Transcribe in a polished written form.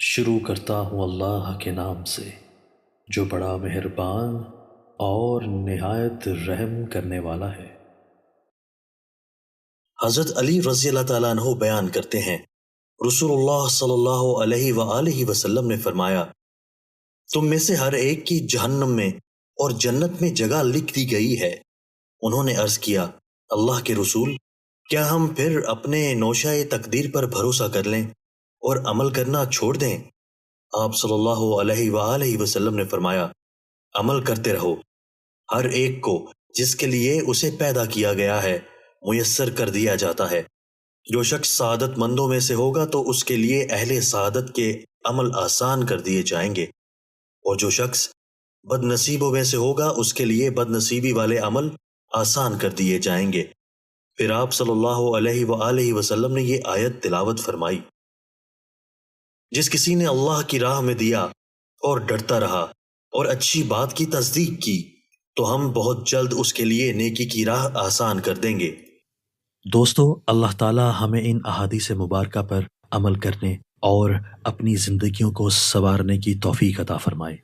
شروع کرتا ہوں اللہ کے نام سے جو بڑا مہربان اور نہایت رحم کرنے والا ہے۔ حضرت علی رضی اللہ تعالیٰ عنہ بیان کرتے ہیں، رسول اللہ صلی اللہ علیہ وآلہ وسلم نے فرمایا، تم میں سے ہر ایک کی جہنم میں اور جنت میں جگہ لکھ دی گئی ہے۔ انہوں نے عرض کیا، اللہ کے رسول، کیا ہم پھر اپنے نوشہ تقدیر پر بھروسہ کر لیں اور عمل کرنا چھوڑ دیں؟ آپ صلی اللہ علیہ وآلہ وسلم نے فرمایا، عمل کرتے رہو، ہر ایک کو جس کے لیے اسے پیدا کیا گیا ہے میسر کر دیا جاتا ہے۔ جو شخص سعادت مندوں میں سے ہوگا تو اس کے لیے اہل سعادت کے عمل آسان کر دیے جائیں گے، اور جو شخص بد نصیبوں میں سے ہوگا اس کے لیے بد نصیبی والے عمل آسان کر دیے جائیں گے۔ پھر آپ صلی اللہ علیہ وآلہ وسلم نے یہ آیت تلاوت فرمائی، جس کسی نے اللہ کی راہ میں دیا اور ڈرتا رہا اور اچھی بات کی تصدیق کی تو ہم بہت جلد اس کے لیے نیکی کی راہ آسان کر دیں گے۔ دوستو، اللہ تعالی ہمیں ان احادیث مبارکہ پر عمل کرنے اور اپنی زندگیوں کو سنوارنے کی توفیق عطا فرمائے۔